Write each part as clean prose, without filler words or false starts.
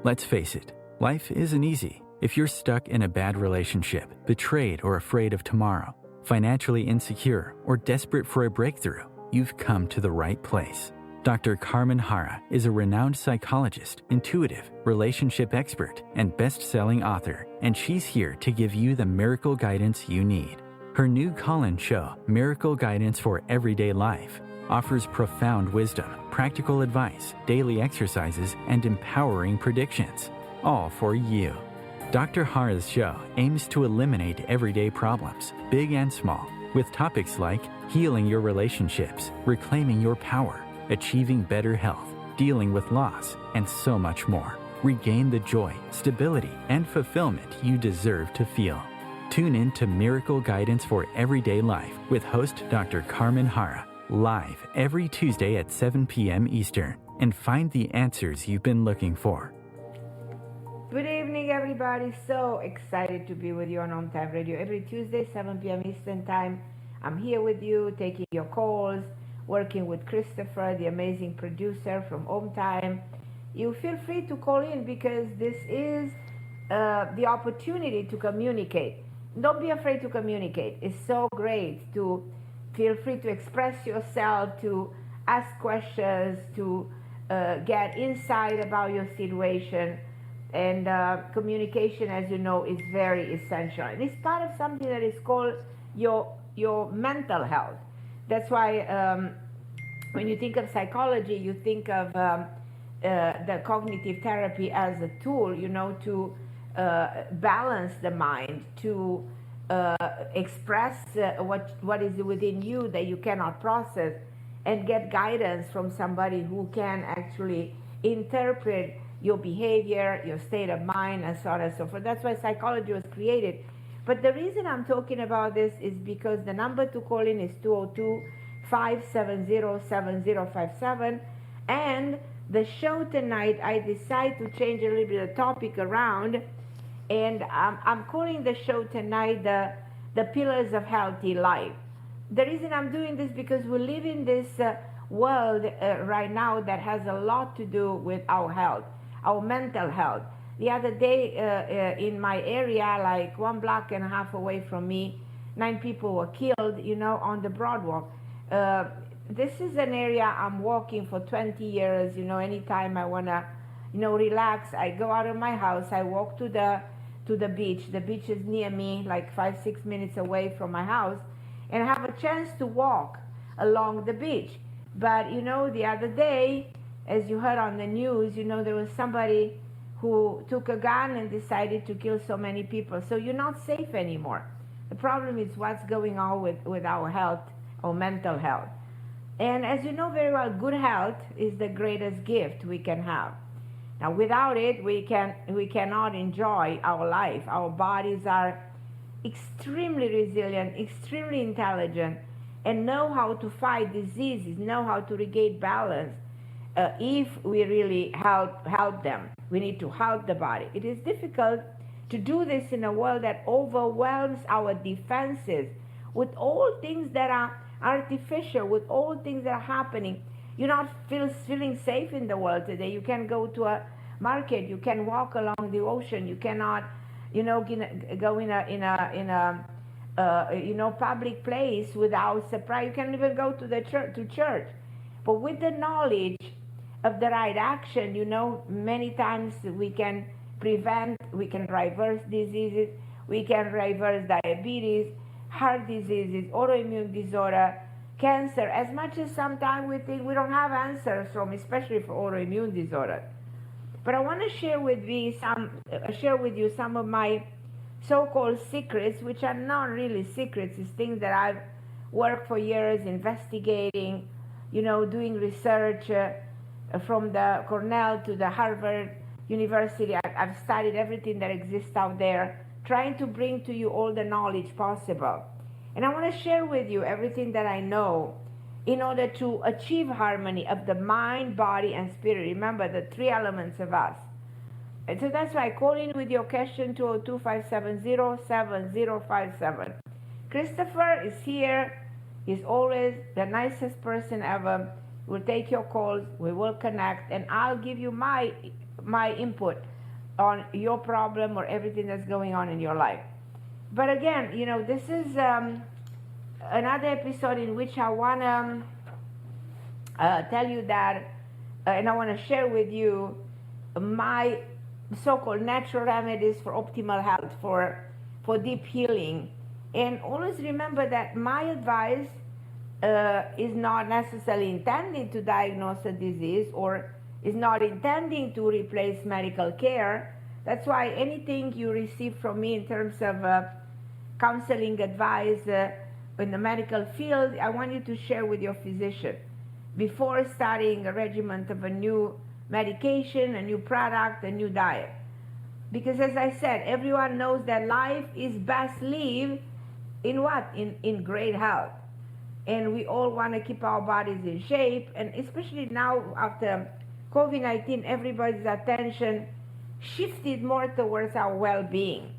Let's face it, life isn't easy. If you're stuck in a bad relationship, betrayed or afraid of tomorrow, financially insecure, or desperate for a breakthrough, you've come to the right place. Dr. Carmen Harra is a renowned psychologist, intuitive, relationship expert, and best-selling author, and she's here to give you the miracle guidance you need. Her new call-in show, Miracle Guidance for Everyday Life, offers profound wisdom, practical advice, daily exercises, and empowering predictions, all for you. Dr. Harra's show aims to eliminate everyday problems, big and small, with topics like healing your relationships, reclaiming your power, achieving better health, dealing with loss, and so much more. Regain the joy, stability, and fulfillment you deserve to feel. Tune in to Miracle Guidance for Everyday Life with host Dr. Carmen Harra, live every Tuesday at 7 p.m. Eastern, and find the answers you've been looking for. Good evening, everybody. So excited to be with you on OMTimes Radio every Tuesday, 7 p.m. Eastern Time. I'm here with you, taking your calls, working with Christopher, the amazing producer from OMTimes. You feel free to call in because this is the opportunity to communicate. Don't be afraid to communicate. It's so great to feel free to express yourself, to ask questions, to get insight about your situation. And communication, as you know, is very essential. And it's part of something that is called your mental health. That's why when you think of psychology, you think of the cognitive therapy as a tool, to balance the mind, to express what is within you that you cannot process, and get guidance from somebody who can actually interpret your behavior, your state of mind, and so on and so forth. That's why psychology was created. But the reason I'm talking about this is because the number to call in is 202-570-7057. And the show tonight, I decided to change a little bit of the topic around. And I'm calling the show tonight the Pillars of Healthy Life. The reason I'm doing this because we live in this world right now that has a lot to do with our health, our mental health. The other day in my area, like 1.5 blocks away from me, 9 people were killed, on the Broadwalk. This is an area I'm walking for 20 years. Anytime I want to, relax, I go out of my house, I walk to the beach. The beach is near me, like 5-6 minutes away from my house, and I have a chance to walk along the beach. But, the other day, as you heard on the news, there was somebody who took a gun and decided to kill so many people. So you're not safe anymore. The problem is what's going on with our health, our mental health. And as you know very well, good health is the greatest gift we can have. Now, without it, we cannot enjoy our life. Our bodies are extremely resilient, extremely intelligent, and know how to fight diseases, know how to regain balance. If we really help them, we need to help the body. It is difficult to do this in a world that overwhelms our defenses with all things that are artificial, with all things that are happening. You're not feeling safe in the world today. You can go to a market, you can walk along the ocean, you cannot, go in a public place without surprise. You can't even go to the church. But with the knowledge of the right action, many times we can prevent, we can reverse diseases, we can reverse diabetes, heart diseases, autoimmune disorder, cancer, as much as sometimes we think we don't have answers from, especially for autoimmune disorder. But I want to share with you some of my so-called secrets, which are not really secrets. It's things that I've worked for years investigating, doing research from the Cornell to the Harvard University. I've studied everything that exists out there, trying to bring to you all the knowledge possible. And I want to share with you everything that I know in order to achieve harmony of the mind, body, and spirit. Remember the 3 elements of us. And so that's why I call in with your question, 202-570-7057. Christopher is here. He's always the nicest person ever. We'll take your calls, we will connect, and I'll give you my input on your problem or everything that's going on in your life. But again, this is another episode in which I want to tell you that, and I want to share with you my so-called natural remedies for optimal health, for deep healing. And always remember that my advice is not necessarily intending to diagnose a disease or is not intending to replace medical care. That's why anything you receive from me in terms of counseling advice in the medical field, I want you to share with your physician before starting a regimen of a new medication, a new product, a new diet. Because as I said, everyone knows that life is best lived in what? In great health. And we all want to keep our bodies in shape. And especially now after COVID-19, everybody's attention shifted more towards our well-being.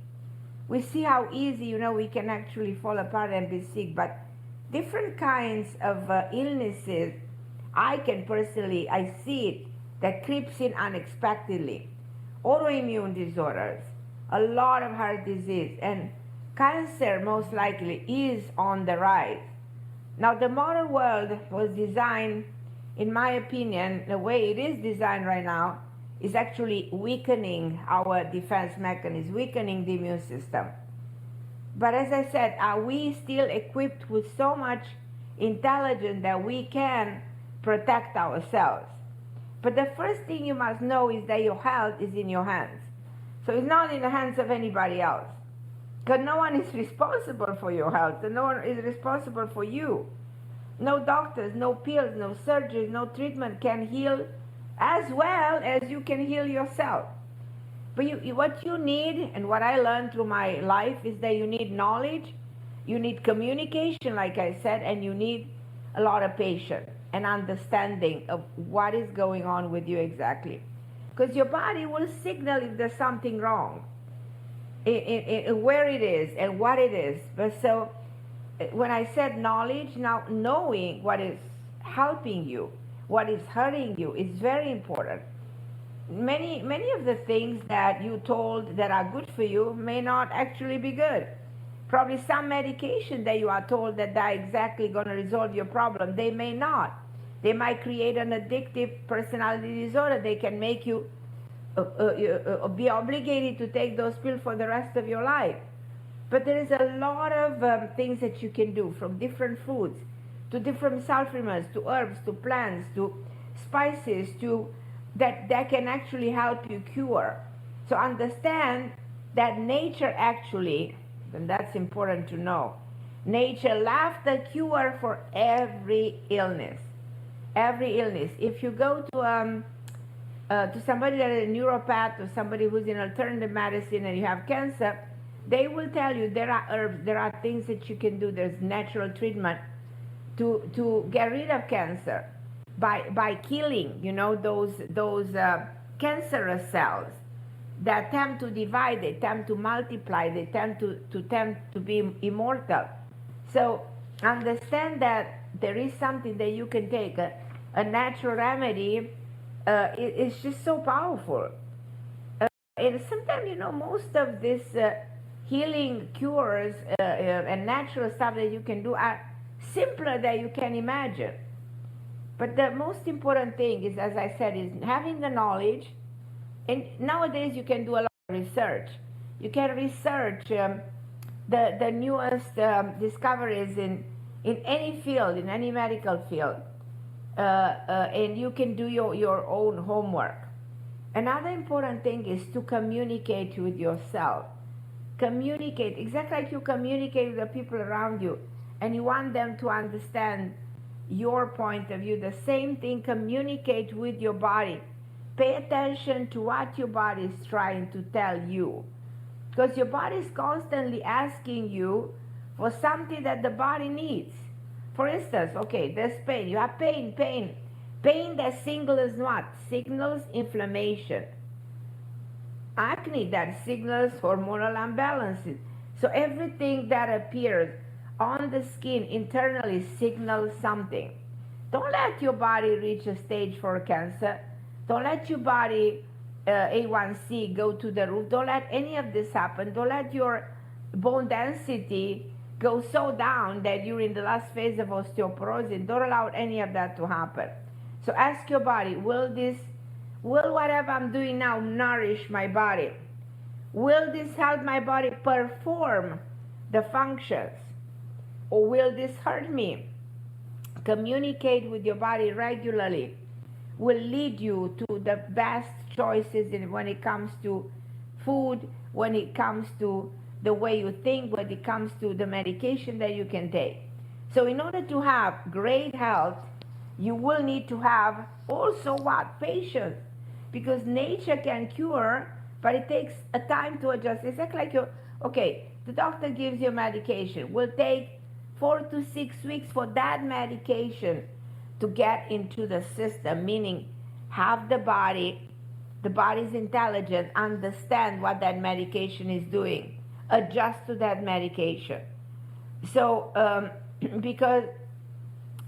We see how easy, we can actually fall apart and be sick. But different kinds of illnesses, I see it, that creeps in unexpectedly. Autoimmune disorders, a lot of heart disease, and cancer most likely is on the rise. Now, the modern world was designed, in my opinion, the way it is designed right now is actually weakening our defense mechanism, weakening the immune system. But as I said, are we still equipped with so much intelligence that we can protect ourselves? But the first thing you must know is that your health is in your hands. So it's not in the hands of anybody else. Because no one is responsible for your health, and no one is responsible for you. No doctors, no pills, no surgeries, no treatment can heal as well as you can heal yourself. But what you need, and what I learned through my life, is that you need knowledge, you need communication, like I said, and you need a lot of patience and understanding of what is going on with you exactly. Because your body will signal if there's something wrong, where it is and what it is. But so when I said knowledge, now knowing what is helping you, what is hurting you is very important. Many of the things that you told that are good for you may not actually be good. Probably some medication that you are told that are exactly going to resolve your problem, they may not. They might create an addictive personality disorder. They can make you be obligated to take those pills for the rest of your life. But there is a lot of things that you can do, from different foods to different supplements, to herbs, to plants, to spices, to that can actually help you cure. So understand that nature actually, and that's important to know, nature left a cure for every illness. Every illness. If you go to somebody that is a neuropath or somebody who's in alternative medicine and you have cancer, they will tell you there are herbs, there are things that you can do. There's natural treatment to get rid of cancer by killing, those cancerous cells that tend to divide, they tend to multiply, they tend to be immortal. So understand that there is something that you can take, a natural remedy. It's just so powerful. And sometimes, most of this healing cures and natural stuff that you can do are simpler than you can imagine. But the most important thing is, as I said, is having the knowledge. And nowadays you can do a lot of research. You can research the newest discoveries in any field, in any medical field. And you can do your own homework. Another important thing is to communicate with yourself. Communicate, exactly like you communicate with the people around you, and you want them to understand your point of view. The same thing, communicate with your body. Pay attention to what your body is trying to tell you. Because your body is constantly asking you for something that the body needs. For instance, okay, there's pain. You have pain. Pain that signals what? Signals inflammation. Acne that signals hormonal imbalances. So everything that appears on the skin internally signals something. Don't let your body reach a stage for cancer. Don't let your body A1C go to the roof. Don't let any of this happen. Don't let your bone density go so down that you're in the last phase of osteoporosis. Don't allow any of that to happen. So ask your body, will whatever I'm doing now nourish my body? Will this help my body perform the functions? Or will this hurt me? Communicate with your body regularly will lead you to the best choices when it comes to food, when it comes to the way you think, when it comes to the medication that you can take. So in order to have great health, you will need to have also what? Patience. Because nature can cure, but it takes a time to adjust. It's like the doctor gives you medication. Will take 4 to 6 weeks for that medication to get into the system, meaning have the body's intelligence, understand what that medication is doing, adjust to that medication. So, because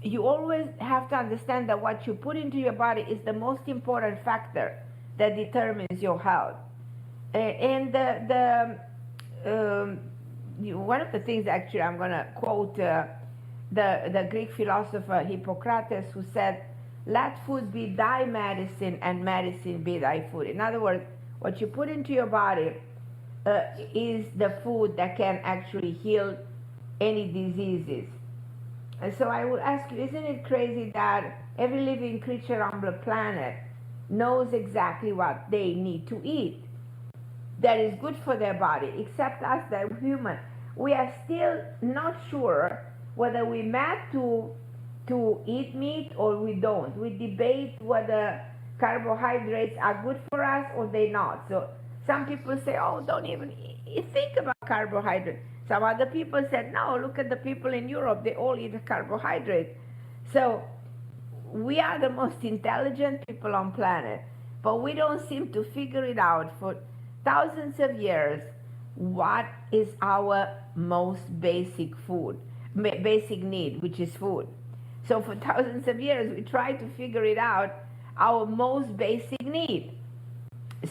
you always have to understand that what you put into your body is the most important factor that determines your health. And one of the things, actually, I'm going to quote the Greek philosopher Hippocrates, who said, "Let food be thy medicine and medicine be thy food." In other words, what you put into your body is the food that can actually heal any diseases. And so I will ask you, isn't it crazy that every living creature on the planet knows exactly what they need to eat that is good for their body, except us, that we're human? We are still not sure whether we're meant to eat meat or we don't. We debate whether carbohydrates are good for us or they not. So some people say, oh, don't even think about carbohydrates. Some other people said, no, look at the people in Europe, they all eat carbohydrates. So we are the most intelligent people on planet, but we don't seem to figure it out for thousands of years what is our most basic basic need, which is food. So for thousands of years, we try to figure it out, our most basic need.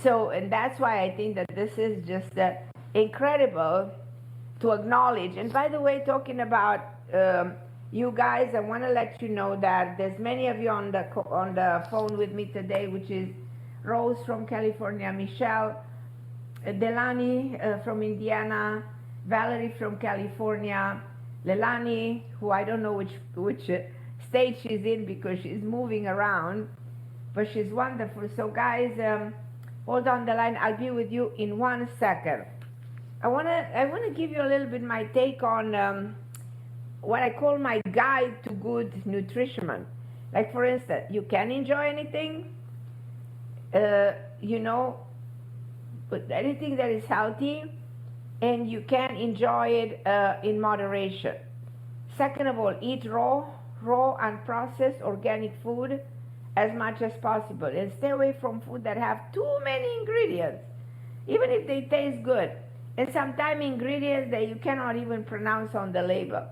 So, and that's why I think that this is just incredible to acknowledge. And by the way, talking about you guys, I want to let you know that there's many of you on the phone with me today, which is Rose from California, Michelle, Delani from Indiana, Valerie from California, Lelani, who I don't know which state she's in because she's moving around, but she's wonderful. So guys, hold on the line. I'll be with you in 1 second. I wanna give you a little bit my take on what I call my guide to good nutrition. Like, for instance, you can enjoy anything, but anything that is healthy, and you can enjoy it in moderation. Second of all, eat raw, unprocessed, organic food as much as possible, and stay away from food that have too many ingredients, even if they taste good. And sometimes ingredients that you cannot even pronounce on the label.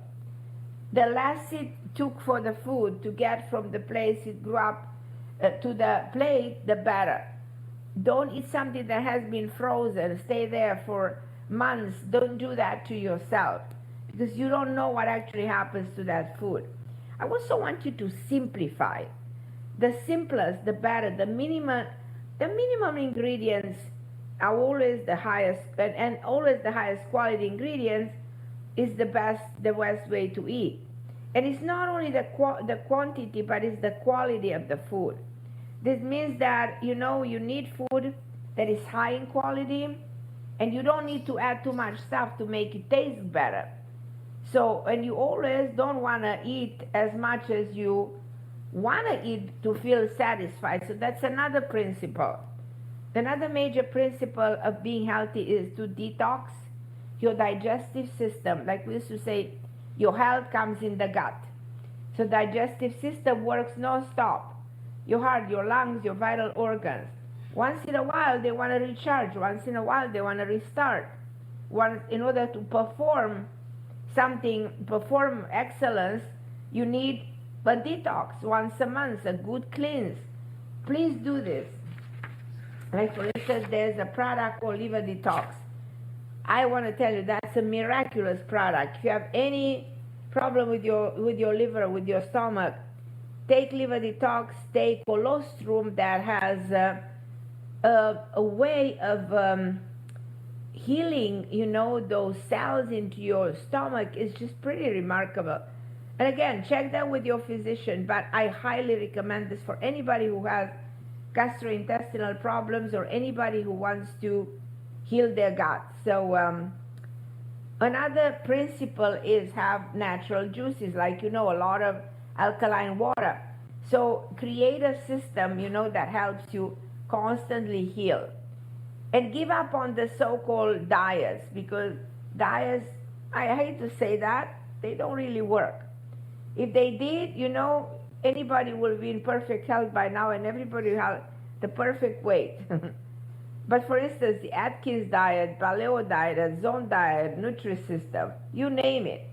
The less it took for the food to get from the place it grew up to the plate, the better. Don't eat something that has been frozen, stay there for months. Don't do that to yourself, because you don't know what actually happens to that food. I also want you to simplify. The simplest, the better. The minimum ingredients are always the highest, and always the highest quality ingredients is the best way to eat. And it's not only the quantity, but it's the quality of the food. This means that, you need food that is high in quality, and you don't need to add too much stuff to make it taste better. So, and you always don't want to eat as much as you want to eat to feel satisfied. So that's another principle. Another major principle of being healthy is to detox your digestive system. Like we used to say, your health comes in the gut. So digestive system works non-stop. Your heart, your lungs, your vital organs. Once in a while, they want to recharge. Once in a while, they want to restart. In order to perform excellence, you need a detox once a month, a good cleanse. Please do this. Like for instance, there's a product called Liver Detox. I want to tell you that's a miraculous product. If you have any problem with your liver, with your stomach, take Liver Detox. Take colostrum that has a way of healing, those cells into your stomach is just pretty remarkable. And again, check that with your physician, but I highly recommend this for anybody who has gastrointestinal problems or anybody who wants to heal their gut. So another principle is have natural juices, like a lot of alkaline water. So create a system, that helps you constantly heal. And give up on the so-called diets, because diets, I hate to say that, they don't really work. If they did, anybody will be in perfect health by now and everybody will have the perfect weight. But for instance, the Atkins diet, Paleo diet, Zone diet, Nutrisystem, you name it.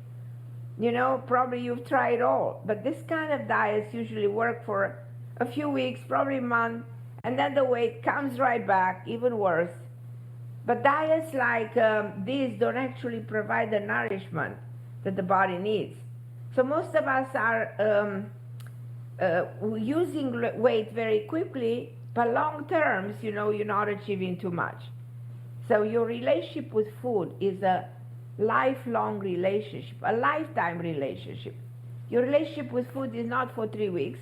Probably you've tried all. But this kind of diets usually work for a few weeks, probably a month, and then the weight comes right back, even worse. But diets like these don't actually provide the nourishment that the body needs. So most of us are losing weight very quickly, but long terms, you're not achieving too much. So your relationship with food is a lifelong relationship, a lifetime relationship. Your relationship with food is not for 3 weeks,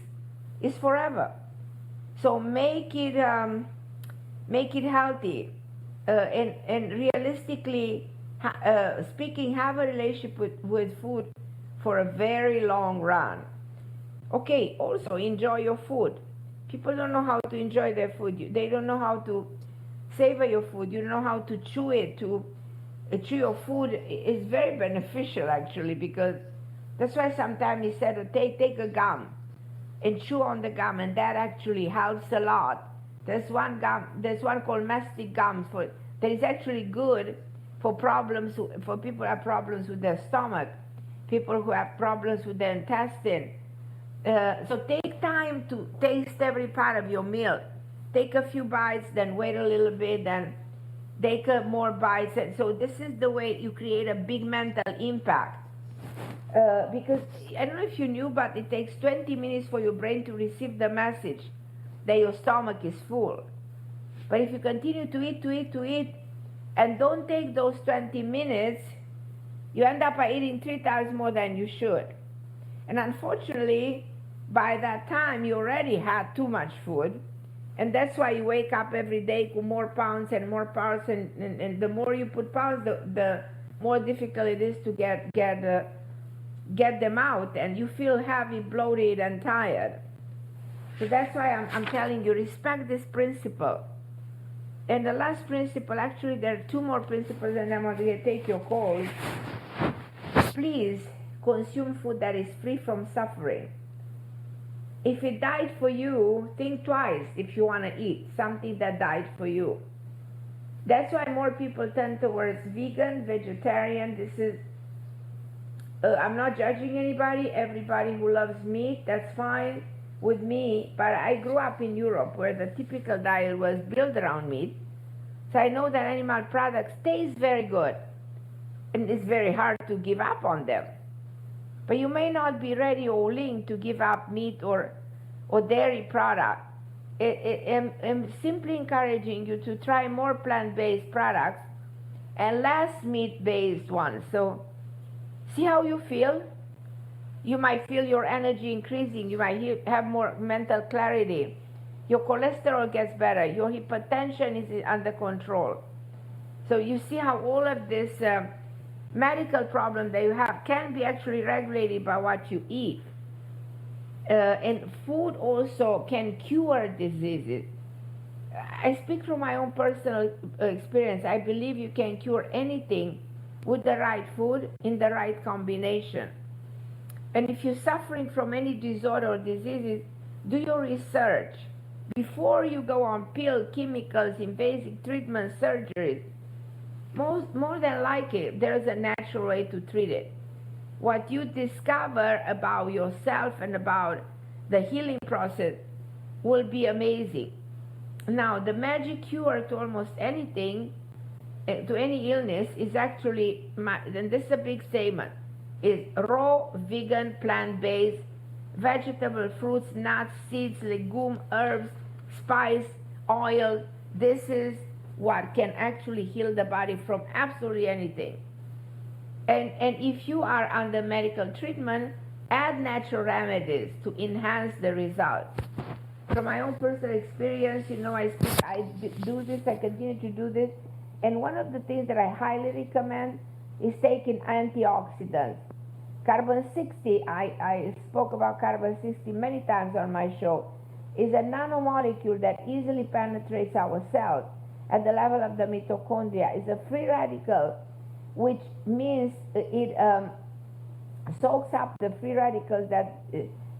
it's forever. So make it healthy, and realistically speaking, have a relationship with food for a very long run. Okay, also enjoy your food. People don't know how to enjoy their food. They don't know how to savor your food. You don't know how to chew it. To chew your food is very beneficial, actually, because that's why sometimes he said, take a gum and chew on the gum, and that actually helps a lot. There's one called mastic gum that is actually good for people who have problems with their stomach, people who have problems with their intestine. So take time to taste every part of your meal. Take a few bites, then wait a little bit, then take more bites. And so this is the way you create a big mental impact. Because I don't know if you knew, but it takes 20 minutes for your brain to receive the message that your stomach is full. But if you continue to eat, and don't take those 20 minutes, you end up by eating 3 times more than you should. And unfortunately, by that time, you already had too much food. And that's why you wake up every day with more pounds and more pounds. And the more you put pounds, the more difficult it is to get them out. And you feel heavy, bloated, and tired. So that's why I'm telling you, respect this principle. And the last principle, actually, there are 2 more principles, and I'm going to take your calls. Please consume food that is free from suffering. If it died for you, think twice if you want to eat something that died for you. That's why more people tend towards vegan, vegetarian. This is, I'm not judging anybody. Everybody who loves meat, that's fine with me. But I grew up in Europe where the typical diet was built around meat. So I know that animal products taste very good. And it's very hard to give up on them. But you may not be ready or willing to give up meat or dairy product. I'm simply encouraging you to try more plant-based products and less meat-based ones. So see how you feel. You might feel your energy increasing. You might have more mental clarity. Your cholesterol gets better. Your hypertension is under control. So you see how all of this medical problem that you have can be actually regulated by what you eat. And food also can cure diseases. I speak from my own personal experience. I believe you can cure anything with the right food in the right combination. And if you're suffering from any disorder or diseases, do your research. Before you go on pills, chemicals, invasive treatments, surgeries, more than likely, there's a natural way to treat it. What you discover about yourself and about the healing process will be amazing. Now, the magic cure to almost anything, to any illness, is actually, and this is a big statement, is raw, vegan, plant-based, vegetable, fruits, nuts, seeds, legume, herbs, spice, oil. This is what can actually heal the body from absolutely anything. And if you are under medical treatment, add natural remedies to enhance the results. From my own personal experience, I do this, I continue to do this, and one of the things that I highly recommend is taking antioxidants. Carbon 60, I spoke about carbon 60 many times on my show, is a nanomolecule that easily penetrates our cells at the level of the mitochondria. It's a free radical, which means it soaks up the free radicals that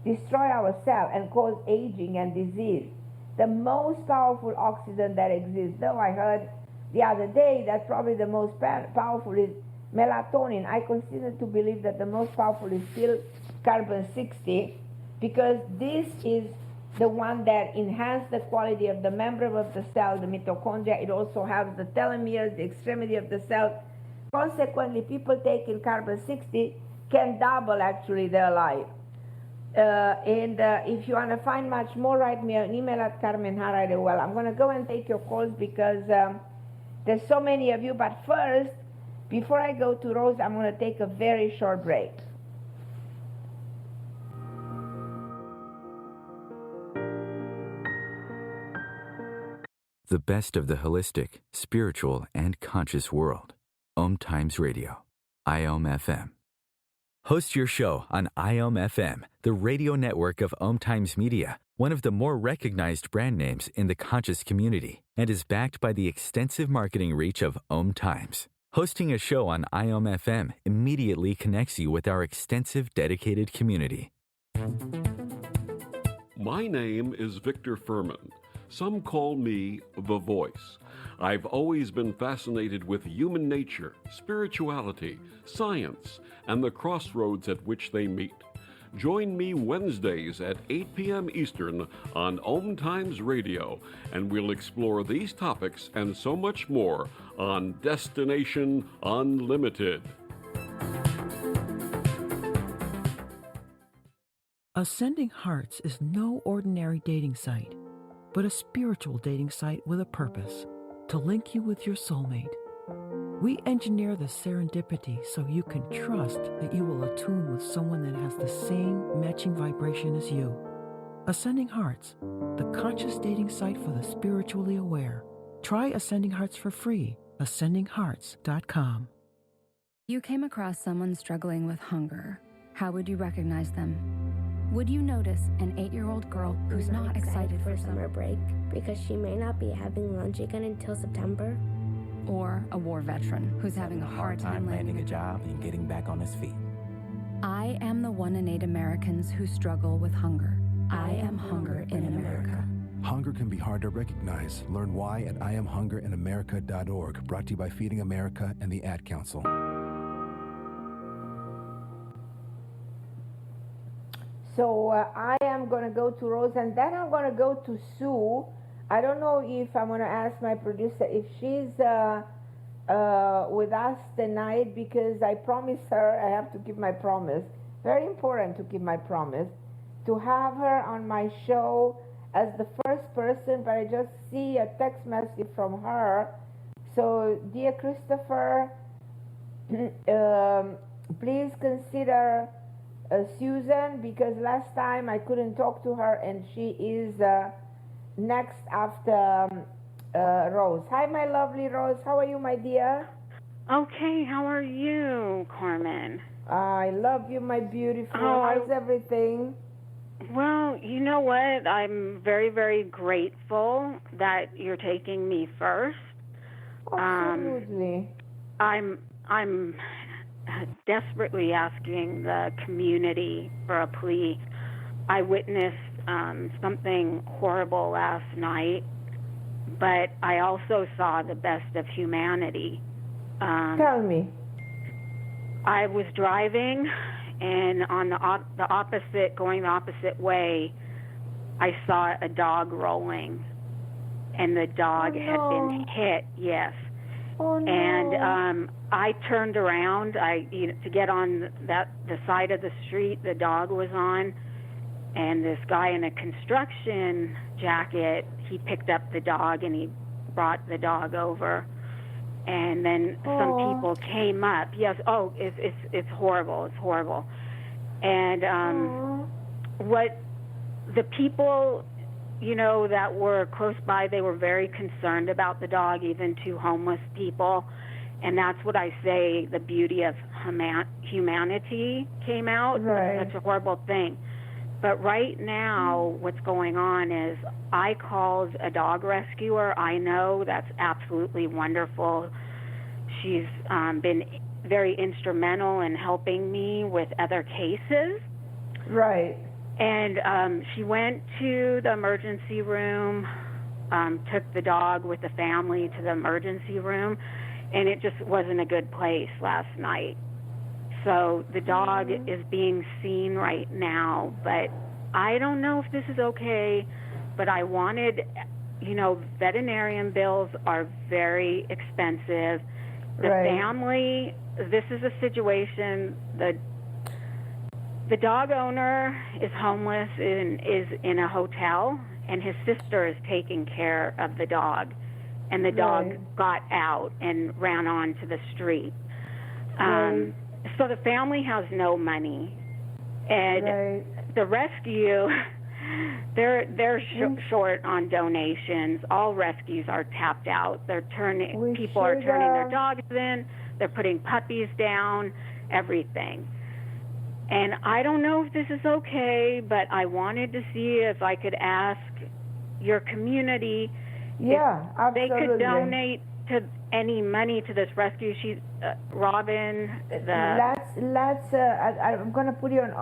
destroy our cell and cause aging and disease. The most powerful oxidant that exists, though I heard the other day that probably the most powerful is melatonin. I consider to believe that the most powerful is still carbon 60, because this is the one that enhances the quality of the membrane of the cell, the mitochondria. It also has the telomeres, the extremity of the cell. Consequently, people taking carbon 60 can double actually their life. If you want to find much more, write me an email at Carmen Harra. Well, I'm going to go and take your calls because there's so many of you. But first, before I go to Rose, I'm going to take a very short break. The best of the holistic, spiritual, and conscious world. OMTimes Radio. IOM-FM. Host your show on IOM-FM, the radio network of OMTimes Media, one of the more recognized brand names in the conscious community, and is backed by the extensive marketing reach of OMTimes. Hosting a show on IOM-FM immediately connects you with our extensive dedicated community. My name is Victor Furman. Some call me The Voice. I've always been fascinated with human nature, spirituality, science, and the crossroads at which they meet. Join me Wednesdays at 8 p.m. Eastern on OMTimes Radio, and we'll explore these topics and so much more on Destination Unlimited. Ascending Hearts is no ordinary dating site, but a spiritual dating site with a purpose, to link you with your soulmate. We engineer the serendipity so you can trust that you will attune with someone that has the same matching vibration as you. Ascending Hearts, the conscious dating site for the spiritually aware. Try Ascending Hearts for free. AscendingHearts.com. You came across someone struggling with hunger. How would you recognize them? Would you notice an 8-year-old girl who's not excited for summer break because she may not be having lunch again until September? Or a war veteran who's having a hard time landing a job and getting back on his feet? I am the 1 in 8 Americans who struggle with hunger. I am hunger in America. Hunger can be hard to recognize. Learn why at IamHungerInAmerica.org. Brought to you by Feeding America and the Ad Council. So I am going to go to Rose, and then I'm going to go to Sue. I don't know if I'm going to ask my producer if she's with us tonight, because I promised her, I have to keep my promise. Very important to keep my promise, to have her on my show as the first person, but I just see a text message from her. So, dear Christopher, please consider Susan, because last time I couldn't talk to her, and she is next after Rose. Hi, my lovely Rose. How are you, my dear? Okay, how are you, Carmen? I love you, my beautiful. How's everything? Well, you know what? I'm very, very grateful that you're taking me first. Absolutely. I'm desperately asking the community for a plea. I witnessed something horrible last night, but I also saw the best of humanity. Tell me. I was driving, and on going the opposite way, I saw a dog rolling. and the dog had been hit. Yes. Oh, no. And I turned around, to get on the side of the street the dog was on, and this guy in a construction jacket, he picked up the dog and he brought the dog over. And then some people came up. Yes. Oh, it's horrible. It's horrible. And what the people, that were close by, they were very concerned about the dog, even two homeless people. And that's what I say, the beauty of humanity came out. Right. It's such a horrible thing. But right now, what's going on is I called a dog rescuer. I know that's absolutely wonderful. She's been very instrumental in helping me with other cases. Right. And she went to the emergency room, took the dog with the family to the emergency room, and it just wasn't a good place last night. So the dog is being seen right now, but I don't know if this is okay, but I wanted, veterinarian bills are very expensive. The family, this is a situation, the dog owner is homeless and is in a hotel, and his sister is taking care of the dog, and the dog got out and ran onto the street. So the family has no money, and the rescue, they're short on donations. All rescues are tapped out. People are turning their dogs in. They're putting puppies down, everything. And I don't know if this is okay, but I wanted to see if I could ask your community if they could donate to any money to this rescue. Robin, I'm gonna put on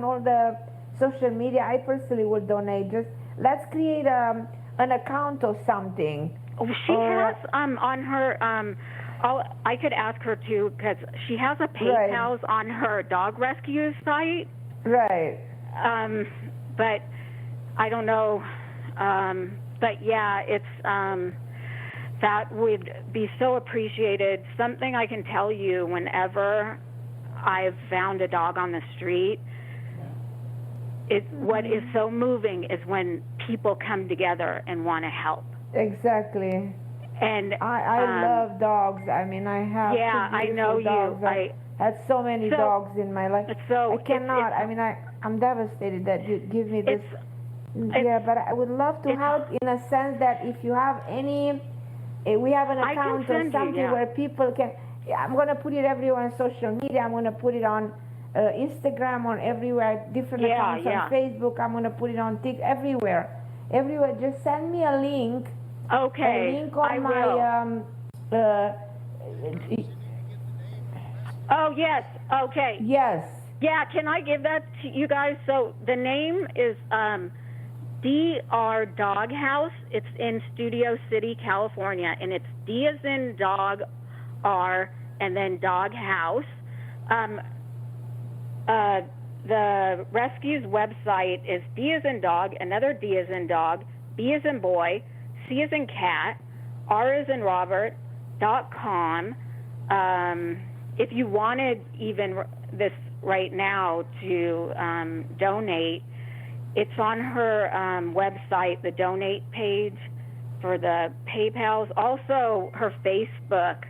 all the social media. I personally will donate. Just let's create an account or something. She has on her. I could ask her too, because she has a PayPal on her dog rescue site. Right. But I don't know. But yeah, it's that would be so appreciated. Something I can tell you, whenever I've found a dog on the street, what is so moving is when people come together and want to help. Exactly. And I love dogs. I mean, I have I know dogs. you. I had so many dogs in my life. So I cannot. I'm devastated that you give me this. But I would love to help in a sense that if you have any, we have an account or something where people can. I'm going to put it everywhere on social media. I'm going to put it on Instagram, on everywhere, different accounts on Facebook. I'm going to put it on TikTok, everywhere. Just send me a link. Okay, a link on I will. Oh, yes. Okay. Yes. Yeah, can I give that to you guys? So the name is DR Dog House. It's in Studio City, California, and it's D as in dog, R, and then Dog House. The rescue's website is D as in dog, another D as in dog, B as in boy, C as in cat, R as in Robert, .com. If you wanted even this right now to donate, it's on her website, the donate page for the PayPals. Also, her Facebook,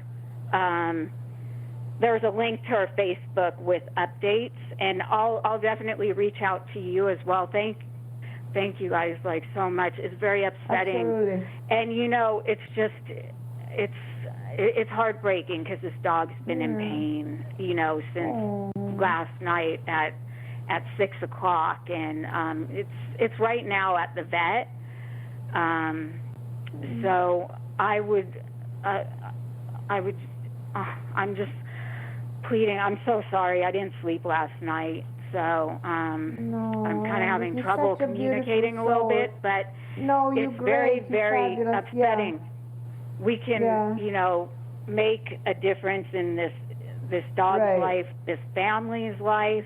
there's a link to her Facebook with updates, and I'll definitely reach out to you as well. Thank you guys so much. It's very upsetting. Absolutely. And it's heartbreaking because this dog's been in pain, since last night at 6 o'clock, and it's right now at the vet. So I'm just pleading. I'm so sorry. I didn't sleep last night, so I'm kind of having trouble communicating a little bit, but it's very, very upsetting. Yeah. We can, make a difference in this dog's life, this family's life.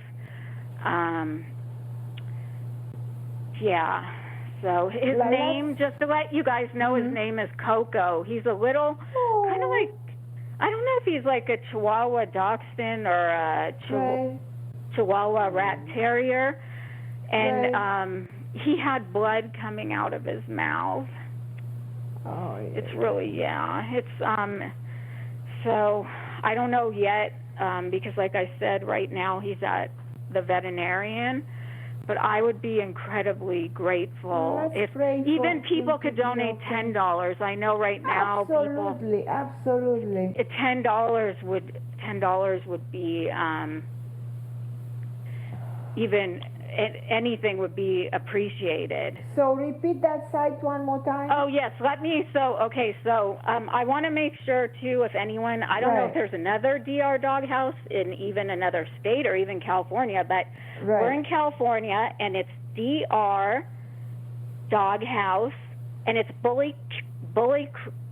So his name, just to let you guys know, his name is Coco. He's a little, kind of like, I don't know if he's like a Chihuahua Dachshund or a Chihuahua Rat Terrier. And he had blood coming out of his mouth. Oh, yeah. It's really, it's, so I don't know yet, because like I said, right now he's at the veterinarian. But I would be incredibly grateful if even people could donate $10. I know right now absolutely. $10 would be even anything would be appreciated. So repeat that site one more time. Oh yes, so I want to make sure too, if anyone, I don't know if there's another DR Doghouse in even another state or even California, but we're in California and it's DR Doghouse and it's Bully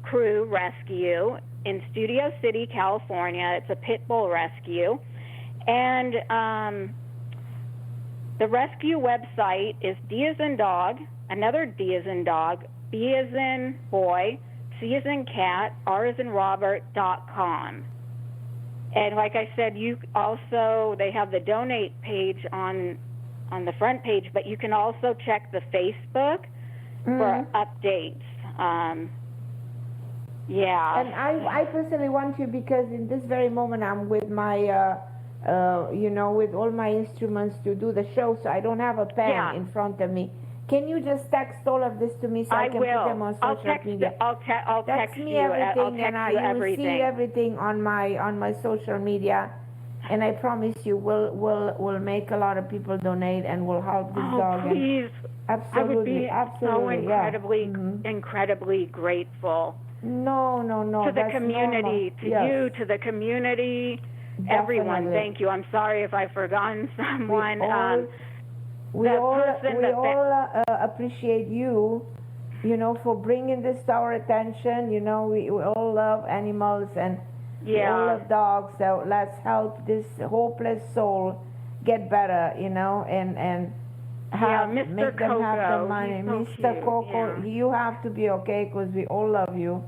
Crew Rescue in Studio City, California. It's a pit bull rescue, and the rescue website is D as in dog, another D as in dog, B as in boy, C as in cat, R as in Robert.com. And like I said, they have the donate page on the front page, but you can also check the Facebook for updates. And I personally want to, because in this very moment I'm with my with all my instruments to do the show, so I don't have a pen in front of me. Can you just text all of this to me so I can put them on social media? I'll text me you everything, and you will see everything on my social media. And I promise you, we'll make a lot of people donate and we'll help this dog. Please. Absolutely, I would be absolutely, so incredibly grateful. No. To the community, you, to the community. Definitely. Everyone, thank you. I'm sorry if I've forgotten someone. We all appreciate you, for bringing this to our attention. We all love animals and we all love dogs. So let's help this hopeless soul get better, and make them have the money. Mr. Coco, you have to be okay because we all love you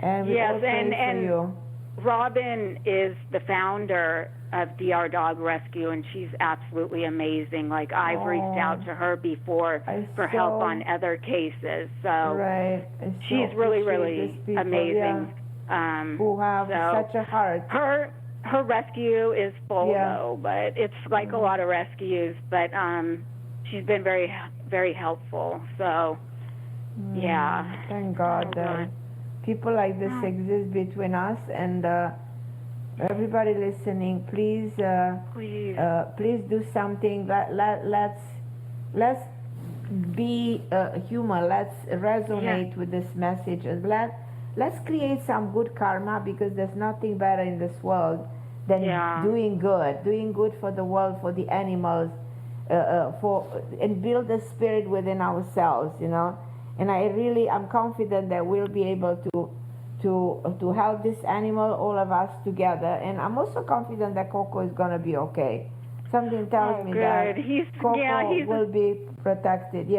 and we all pray for you. Robin is the founder of DR Dog Rescue, and she's absolutely amazing. Like, I've reached out to her before for help on other cases. So she's really, really amazing. Who have such a heart. Her rescue is full, though, but it's like a lot of rescues. But she's been very, very helpful. So, Thank God. People like this exist between us, and everybody listening, please do something. Let's be human. Let's resonate with this message. Let's create some good karma, because there's nothing better in this world than doing good for the world, for the animals, and build the spirit within ourselves. And I'm confident that we'll be able to help this animal, all of us together. And I'm also confident that Coco is going to be okay. Something tells me that Coco will be protected.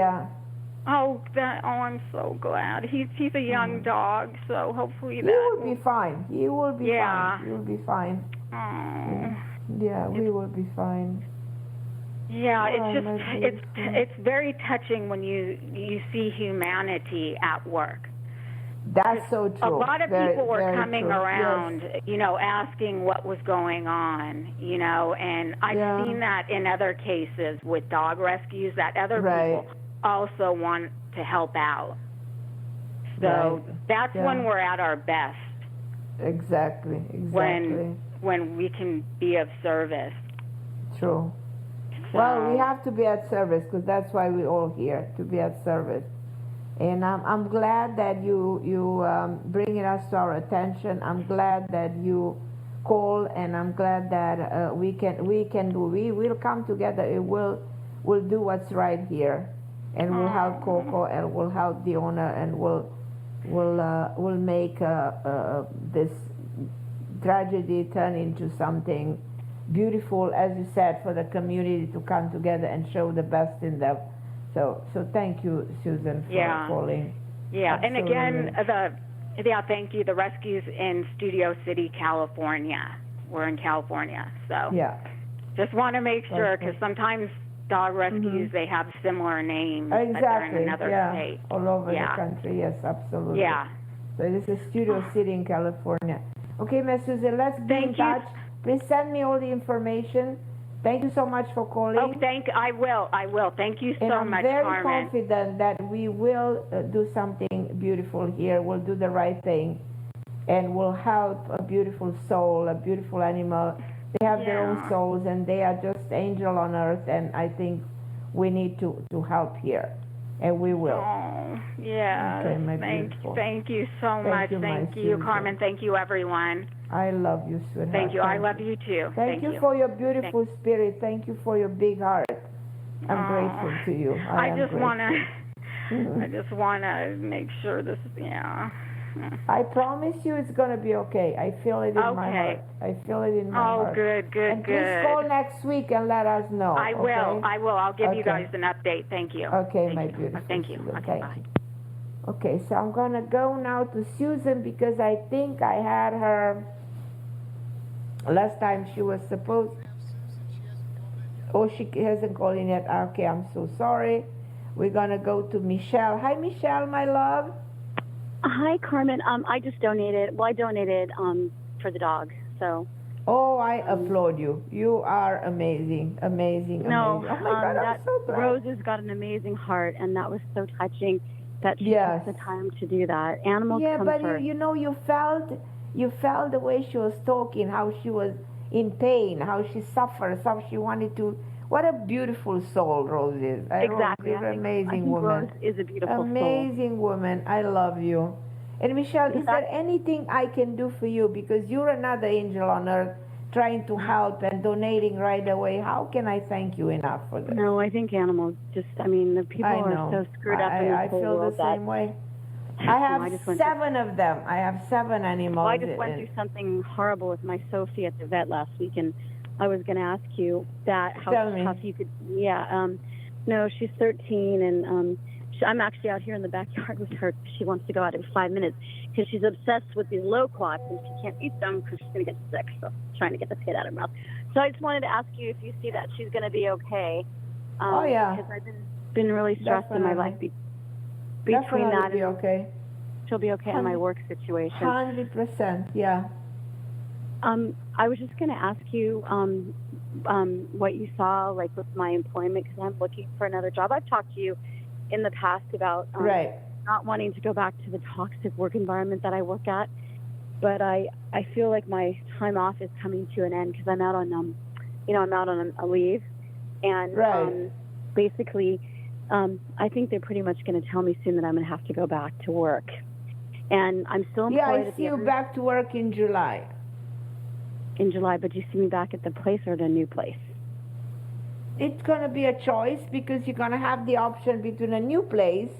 I'm so glad. He's a young dog, so hopefully he will be fine. He will be fine. He will be fine. We will be fine. It's very touching when you see humanity at work. That's so true. A lot of people were coming around, asking what was going on, and I've seen that in other cases with dog rescues, that other people also want to help out. So that's when we're at our best. Exactly. When we can be of service. True. Well, we have to be at service, because that's why we're all here, to be at service. And I'm glad that you bring it us to our attention. I'm glad that you call, and I'm glad that we will come together. We'll do what's right here, and we'll help Coco, and we'll help the owner, and we'll make this tragedy turn into something beautiful, as you said, for the community to come together and show the best in them. So thank you, Susan, for calling. Yeah, Absolutely. And again, thank you. The rescue's in Studio City, California. We're in California, so just want to make sure, because sometimes dog rescues, they have similar names, but they're in another state. All over the country, yes, absolutely. Yeah. So this is Studio City in California. Okay, Miss Susan, let's be in touch. Please send me all the information. Thank you so much for calling. Oh, I will. Thank you so much, Carmen. I'm very confident that we will do something beautiful here. We'll do the right thing, and we'll help a beautiful soul, a beautiful animal. They have their own souls, and they are just angel on earth, and I think we need to help here, and we will. Oh, yeah. Okay, my beautiful. Thank you so much. Thank you, Carmen. Thank you, everyone. I love you, sweetheart. Thank you. I love you, too. Thank you for your beautiful spirit. Thank you for your big heart. I'm grateful to you. I just want to make sure this, I promise you it's going to be okay. I feel it in my heart. I feel it in my heart. Oh, good. And please call next week and let us know. I will. I'll give you guys an update. Thank you. Okay, my beautiful. Thank you. Okay, bye. Okay, so I'm going to go now to Susan because I think I had her last time she was supposed. Oh, she hasn't called in yet. Okay, I'm so sorry. We're going to go to Michelle. Hi, Michelle, my love. Hi, Carmen. I just donated. Well, I donated for the dog. So. Oh, I applaud you. You are amazing, amazing. No, oh my God, I'm so glad. Rose has got an amazing heart, and that was so touching that she took the time to do that. Animals come but first. you felt the way she was talking, how she was in pain, how she suffers, how she wanted to. What a beautiful soul Rose is. Exactly. You're an amazing woman. Rose is a beautiful amazing woman. I love you. And Michelle, is there anything I can do for you? Because you're another angel on earth trying to help and donating right away. How can I thank you enough for this? No, I think animals the people are so screwed up in this whole world. I feel the same way. I have 7 of them. I have 7 animals. Well, I just went through something horrible with my Sophie at the vet last week, and I was going to ask you how tough you could. No, she's 13, and I'm actually out here in the backyard with her. She wants to go out in 5 minutes because she's obsessed with these loquats, and she can't eat them because she's going to get sick. So I'm trying to get the pit out of her mouth. So I just wanted to ask you if you see that she's going to be okay. Because I've been really stressed in my life between that and okay. She'll be okay in my work situation. 100%, yeah. I was just going to ask you what you saw, like with my employment, because I'm looking for another job. I've talked to you in the past about not wanting to go back to the toxic work environment that I work at, but I feel like my time off is coming to an end because I'm out on I'm out on a leave, and basically I think they're pretty much going to tell me soon that I'm going to have to go back to work, and I'm still employed. Yeah, I see you back to work in July. In July, but you see me back at the place or at a new place? It's going to be a choice because you're going to have the option between a new place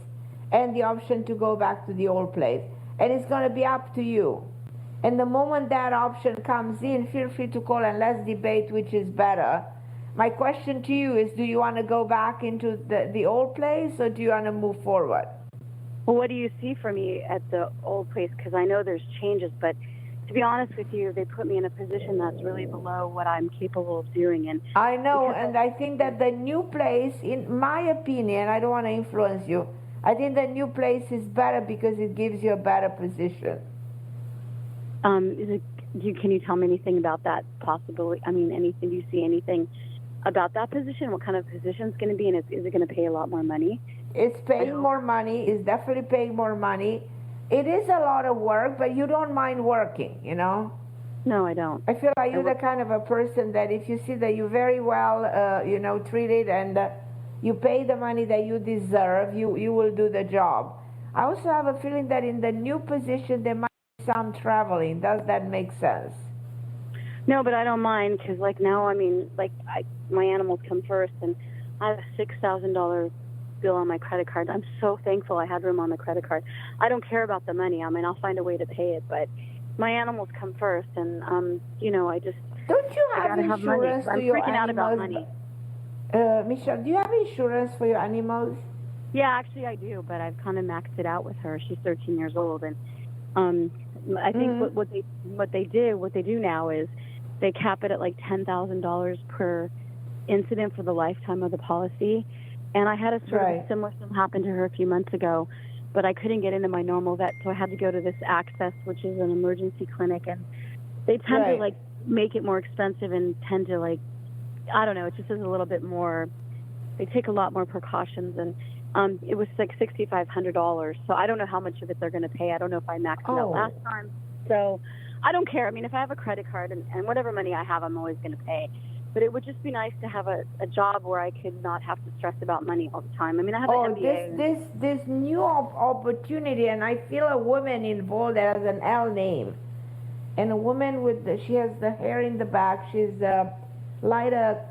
and the option to go back to the old place. And it's going to be up to you. And the moment that option comes in, feel free to call and let's debate which is better. My question to you is, do you want to go back into the old place or do you want to move forward? Well, what do you see for me at the old place? Because I know there's changes, but to be honest with you, they put me in a position that's really below what I'm capable of doing. And I know, and I think that the new place, in my opinion, I don't want to influence you, I think the new place is better because it gives you a better position. Can you tell me anything about that possibility? I mean, anything? Do you see anything about that position? What kind of position it's going to be, and is it going to pay a lot more money? It's paying more money. It's definitely paying more money. It is a lot of work, but you don't mind working, No, I don't. I feel like you're the kind of a person that if you see that you're very well, treated and you pay the money that you deserve, you will do the job. I also have a feeling that in the new position there might be some traveling. Does that make sense? No, but I don't mind because, now, my animals come first, and I have a $6,000 bill on my credit card. I'm so thankful I had room on the credit card. I don't care about the money. I mean, I'll find a way to pay it, but my animals come first, and I just don't you have insurance money. I'm freaking out about money. Michelle, do you have insurance for your animals? Yeah, actually I do, but I've kind of maxed it out with her. She's 13 years old, and I think what they do now is they cap it at like $10,000 per incident for the lifetime of the policy. And I had a sort of a similar thing happen to her a few months ago, but I couldn't get into my normal vet, so I had to go to this Access, which is an emergency clinic, and they tend to like make it more expensive and tend to like, I don't know, it just is a little bit more, they take a lot more precautions, and it was like $6,500. So I don't know how much of it they're going to pay. I don't know if I maxed it out last time. So I don't care. I mean, if I have a credit card and whatever money I have, I'm always going to pay. But it would just be nice to have a job where I could not have to stress about money all the time. I mean, I have an MBA. This new opportunity, and I feel a woman involved that has an L name. And a woman she has the hair in the back. She's lighter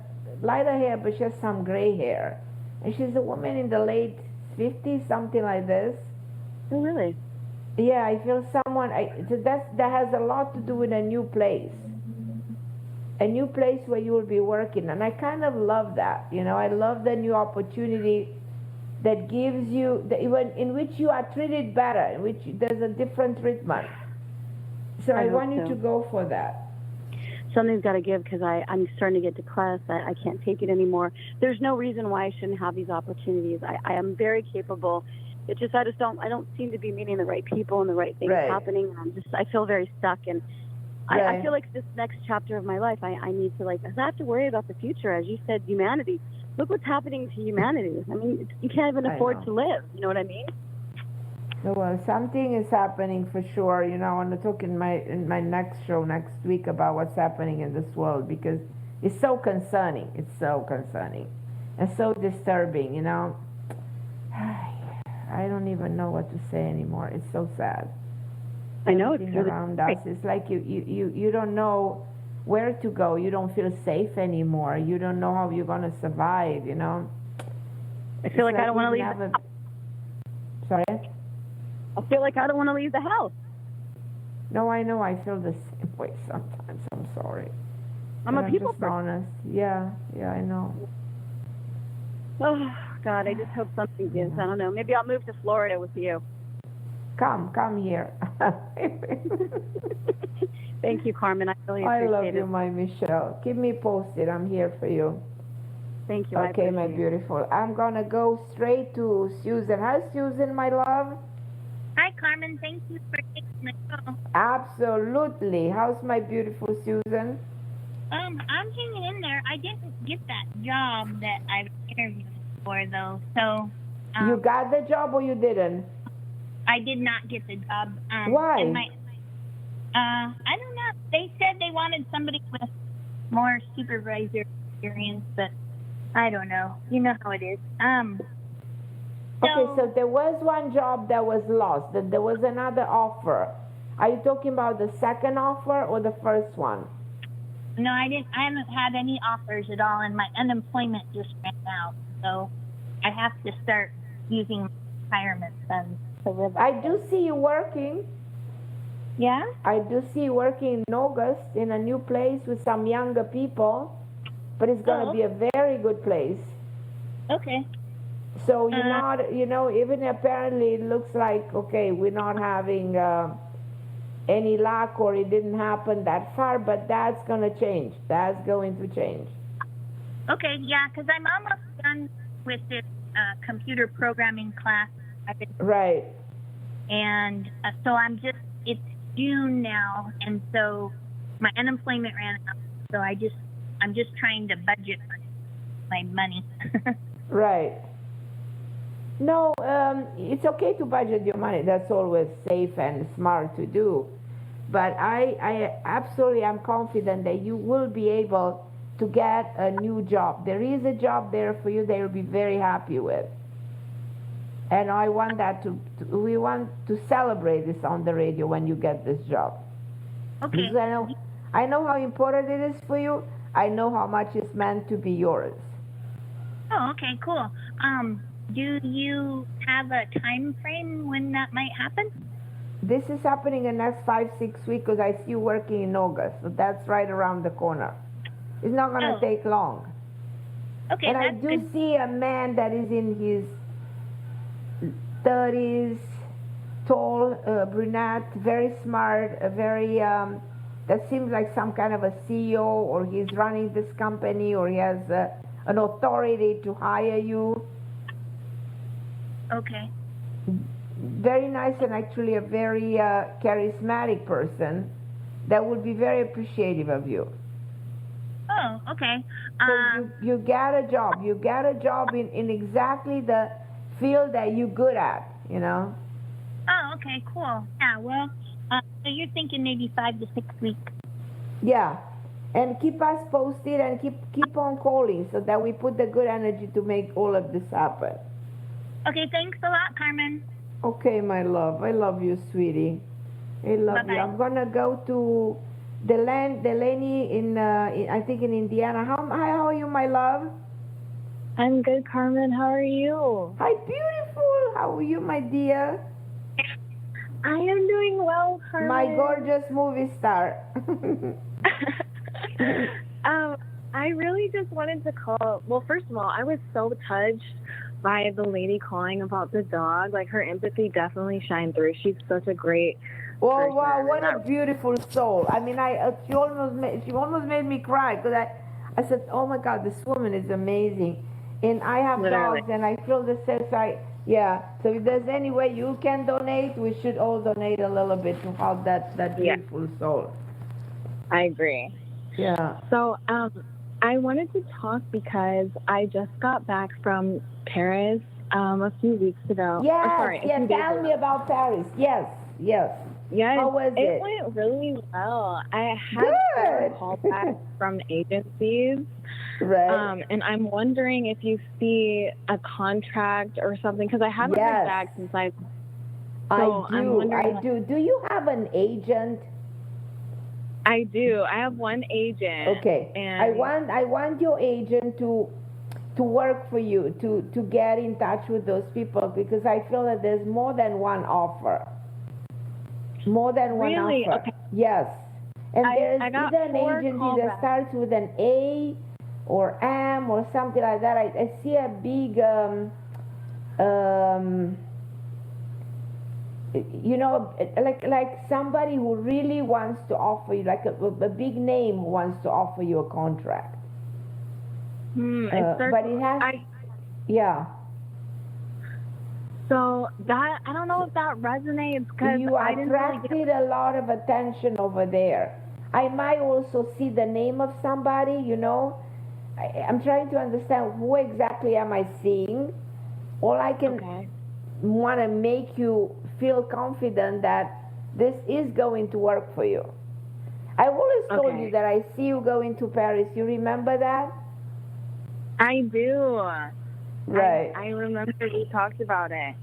hair, but she has some gray hair. And she's a woman in the late 50s, something like this. Oh, really? Yeah, I feel someone, that has a lot to do with a new place. A new place where you will be working. And I kind of love that. You know, I love the new opportunity that gives you, in which you are treated better, in which there's a different treatment. So I want you to go for that. Something's got to give, because I'm starting to get depressed. I can't take it anymore. There's no reason why I shouldn't have these opportunities. I am very capable. It's just I don't seem to be meeting the right people and the right things happening. I feel very stuck, and I feel like this next chapter of my life, I need to, like, I have to worry about the future. As you said, humanity. Look what's happening to humanity. I mean, you can't even afford to live. You know what I mean? Well, something is happening for sure. You know, I want to talk in my next show next week about what's happening in this world, because it's so concerning. It's so concerning and so disturbing. You know, I don't even know what to say anymore. It's so sad. I know it's really around us. It's like you don't know where to go. You don't feel safe anymore. You don't know how you're gonna survive. You know. I feel like I don't want to leave. Sorry. I feel like I don't want to leave the house. No, I know. I feel the same way sometimes. I'm sorry. I'm a people person. Honest. Yeah, I know. Oh, God, I just hope something gives. I don't know. Maybe I'll move to Florida with you. Come here. Thank you, Carmen. I really appreciate it. I love you, my Michelle. Keep me posted. I'm here for you. Thank you. Okay, my beautiful. I'm going to go straight to Susan. Hi, Susan, my love. Hi, Carmen. Thank you for taking the call. Absolutely. How's my beautiful Susan? I'm hanging in there. I didn't get that job that I interviewed for, though. So. You got the job or you didn't? I did not get the job. Why? I don't know. They said they wanted somebody with more supervisor experience, but I don't know. You know how it is. Okay, so there was one job that was lost. There was another offer. Are you talking about the second offer or the first one? No, I haven't had any offers at all, and my unemployment just ran out. So I have to start using retirement funds to live. I do see you working. Yeah? I do see you working in August in a new place with some younger people, but it's going to be a very good place. Okay. So you're not, even apparently it looks like, okay, we're not having any luck, or it didn't happen that far, but that's going to change. That's going to change. Okay, yeah, because I'm almost done with this computer programming class. Right. And so it's June now, and so my unemployment ran out, so I'm just trying to budget my money. Right. No, it's okay to budget your money. That's always safe and smart to do. But I absolutely am confident that you will be able to get a new job. There is a job there for you that you'll be very happy with. And I want that we want to celebrate this on the radio when you get this job. Okay. Because I know how important it is for you. I know how much it's meant to be yours. Oh, okay, cool. Do you have a time frame when that might happen? This is happening in the next 5-6 weeks, because I see you working in August. So that's right around the corner. It's not going to take long. Okay, and I that's do good. see a man that is in his 30s, tall, brunette, very smart, very that seems like some kind of a CEO, or he's running this company, or he has an authority to hire you. Okay. Very nice, and actually a very charismatic person that would be very appreciative of you. Oh, okay. So you get a job. You get a job in exactly the field that you're good at, you know? Oh, okay, cool. Yeah, well, so you're thinking maybe 5 to 6 weeks. Yeah. And keep us posted and keep on calling so that we put the good energy to make all of this happen. Okay, thanks a lot, Carmen. Okay, my love. I love you, sweetie. I love Bye-bye. you. I'm gonna go to Delaney in I think in Indiana. How are you, my love? I'm good, Carmen. How are you? Hi, beautiful. How are you, my dear? I am doing well, Carmen. My gorgeous movie star. I really just wanted to call. Well, first of all, I was so touched by the lady calling about the dog. Like, her empathy definitely shined through. She's such a great person. Wow, what a beautiful soul. I mean, she almost made me cry, because I said, oh my God, this woman is amazing. And I have Literally. dogs, and I feel the same. Yeah. So if there's any way you can donate, we should all donate a little bit to help that beautiful soul. I agree. Yeah. So, I wanted to talk because I just got back from Paris a few weeks ago. Yes, tell me about Paris. Yes. How was it? It went really well. I had 4 callbacks from agencies. Right. And I'm wondering if you see a contract or something, because I haven't heard back since I do. Do you have an agent? I do. I have one agent. Okay. And I want your agent to work for you, to get in touch with those people, because I feel that there's more than one offer. More than one offer. Okay. Yes. And there's I got either an 4 agency callbacks. that starts with an A or M or something like that. I see a big you know, like somebody who really wants to offer you, like a big name who wants to offer you a contract. But it has, yeah. So that, I don't know if that resonates, because you attracted a lot of attention over there. I might also see the name of somebody, you know. I'm trying to understand who exactly am I seeing. All I can want to make you feel confident that this is going to work for you. I always told you that I see you going to Paris. You remember that? I do. Right. I remember we talked about it.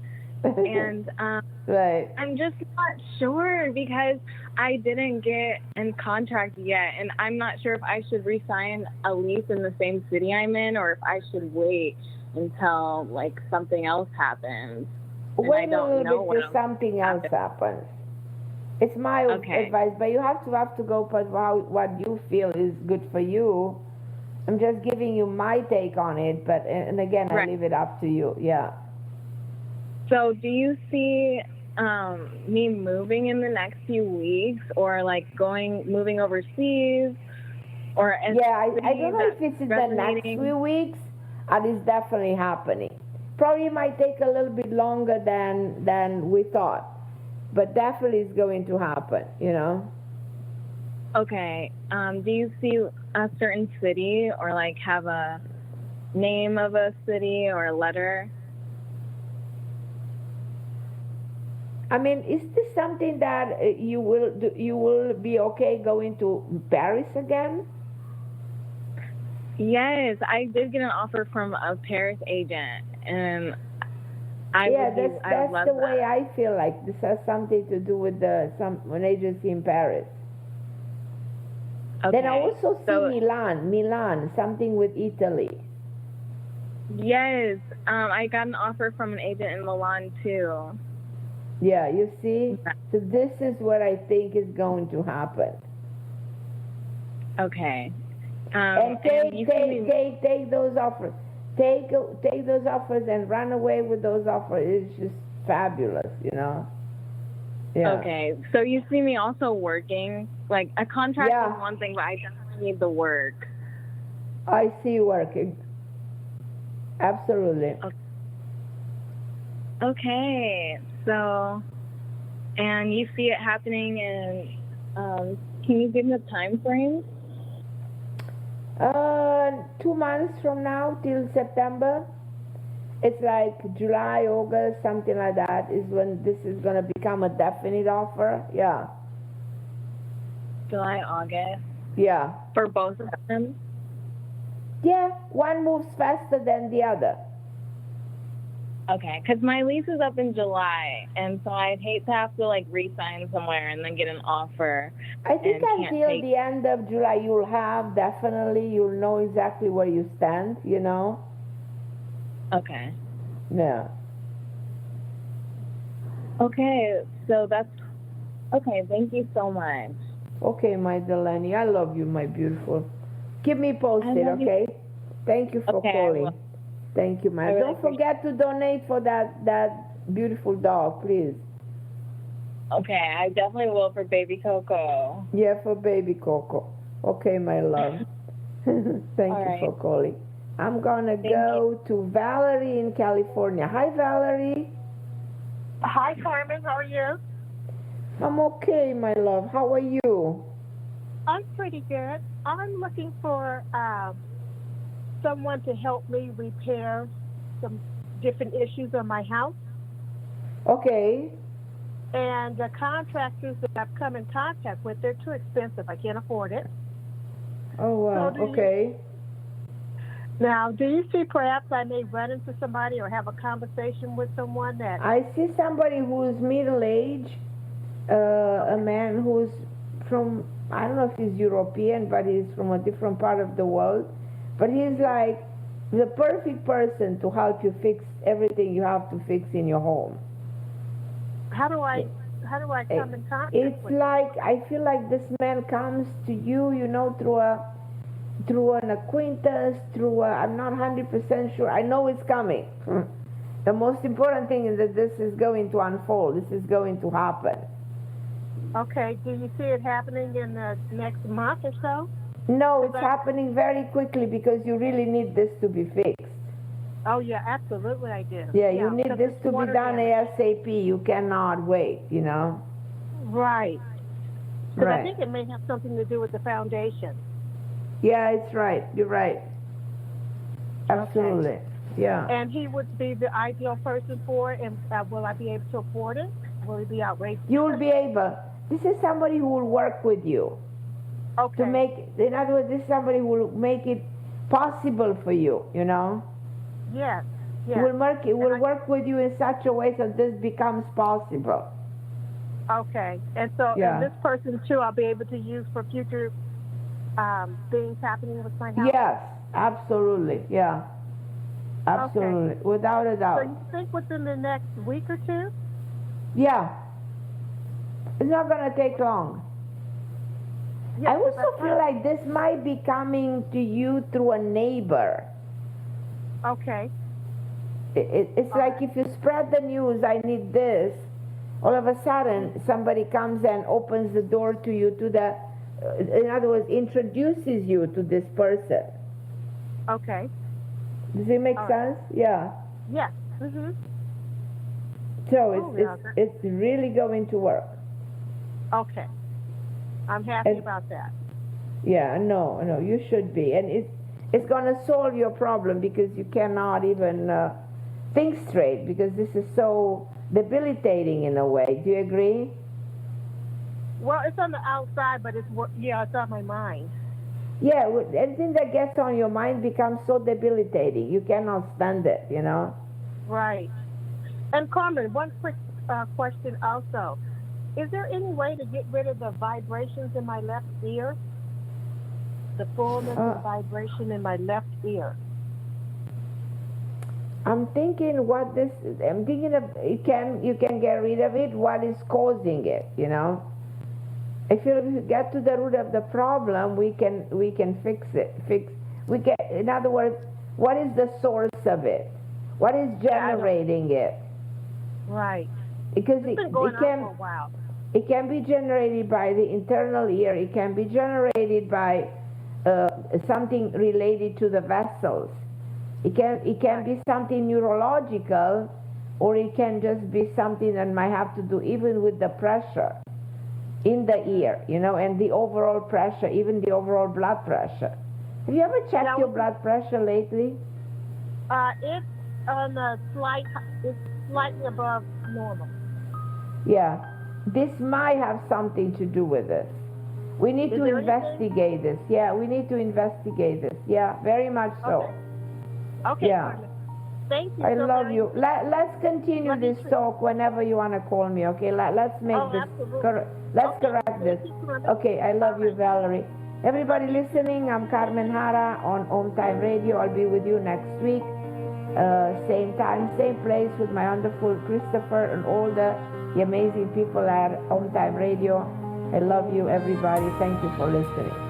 And right. I'm just not sure, because I didn't get in contract yet, and I'm not sure if I should re-sign a lease in the same city I'm in, or if I should wait until like something else happens. Wait a little bit till something else happens. It's my advice, but you have to go by what you feel is good for you. I'm just giving you my take on it, but and again, I leave it up to you. Yeah. So, do you see me moving in the next few weeks, or like moving overseas, or I don't know if it's in the next few weeks, but it's definitely happening. Probably might take a little bit longer than we thought, but definitely it's going to happen. You know. Okay. Do you see a certain city, or like have a name of a city or a letter? I mean, is this something that you will do, you will be okay going to Paris again? Yes, I did get an offer from a Paris agent, and I that's the way I feel like this has something to do with an agency in Paris. Okay. Then I also see Milan, something with Italy. Yes, I got an offer from an agent in Milan too. Yeah, you see? So this is what I think is going to happen. Okay. And take those offers. Take those offers and run away with those offers. It's just fabulous, you know. Yeah. Okay, so you see me also working. Like a contract is one thing, but I definitely need the work. I see you working. Absolutely. Okay, so, and you see it happening in, can you give me a time frame? 2 months from now till September. It's like July, August, something like that is when this is going to become a definite offer. Yeah. July, August? Yeah. For both of them? Yeah, one moves faster than the other. Okay, because my lease is up in July, and so I'd hate to have to, like, re-sign somewhere and then get an offer. I think until the end of July you'll know exactly where you stand, you know? Okay. Yeah. Okay, so that's, okay, thank you so much. Okay, my Delaney, I love you, my beautiful. Keep me posted, okay? Thank you for calling. Thank you, man. Don't forget to donate for that beautiful dog, please. Okay, I definitely will for baby Coco. Yeah, for baby Coco. Okay, my love. Thank you for calling. I'm gonna go to Valerie in California. Hi, Valerie. Hi, Carmen. How are you? I'm okay, my love. How are you? I'm pretty good. I'm looking for someone to help me repair some different issues on my house. Okay. And the contractors that I've come in contact with, they're too expensive. I can't afford it. Oh, wow. Okay. Now, do you see perhaps I may run into somebody or have a conversation with someone that... I see somebody who's middle-aged, a man who's from, I don't know if he's European, but he's from a different part of the world. But he's like the perfect person to help you fix everything you have to fix in your home. How do I come in contact with It's like, I feel like this man comes to you, you know, through an acquaintance, I'm not 100% sure. I know it's coming. The most important thing is that this is going to unfold. This is going to happen. Okay. Do you see it happening in the next month or so? No, it's happening very quickly because you really need this to be fixed. Oh, yeah, absolutely I do. Yeah, you need this to be done ASAP. You cannot wait, you know? Right. Because Right. I think it may have something to do with the foundation. Yeah, it's right. You're right. Absolutely. Okay. Yeah. And he would be the ideal person for it, and will I be able to afford it? Will it be outrageous? You will be able. This is somebody who will work with you. Okay. To make, in other words, this is somebody who will make it possible for you, you know? Yes. Yes. Will work with you in such a way that this becomes possible. Okay. And so and this person, too, I'll be able to use for future things happening with my house? Yes, absolutely. Yeah. Absolutely. Okay. Without a doubt. So you think within the next week or two? Yeah. It's not going to take long. Yes, I also feel like this might be coming to you through a neighbor. Okay. It's like if you spread the news, I need this, all of a sudden somebody comes and opens the door to you to the, in other words, introduces you to this person. Okay. Does it make sense? Yeah. Yes. Mm-hmm. So it's really going to work. Okay. I'm happy about that. Yeah, no, you should be. And it's going to solve your problem because you cannot even think straight because this is so debilitating in a way. Do you agree? Well, it's on the outside, but it's on my mind. Yeah, anything that gets on your mind becomes so debilitating. You cannot stand it, you know? Right. And Carmen, one quick question also. Is there any way to get rid of the vibrations in my left ear? The fullness of vibration in my left ear. I'm thinking of you can get rid of it, what is causing it, you know? I feel if we get to the root of the problem, we can fix it. In other words, what is the source of it? What is generating it? Right. Because it's been going on for a while. It can be generated by the internal ear. It can be generated by something related to the vessels. It can be something neurological, or it can just be something that might have to do even with the pressure in the ear, and the overall pressure, even the overall blood pressure. Have you ever checked your blood pressure lately? It's on it's slightly above normal. Yeah, this might have something to do with this. We need to investigate this. Yeah, we need to investigate this. Yeah, very much so. Okay, yeah. Carmen. Thank you. I love you. Let's continue this talk whenever you want to call me, okay? Let's make this let's correct this. Okay, I love you, Valerie. Everybody listening, I'm Carmen Harra on OMTime Radio. I'll be with you next week. Same time, same place with my wonderful Christopher and all the amazing people at OMTime Radio. I love you, everybody. Thank you for listening.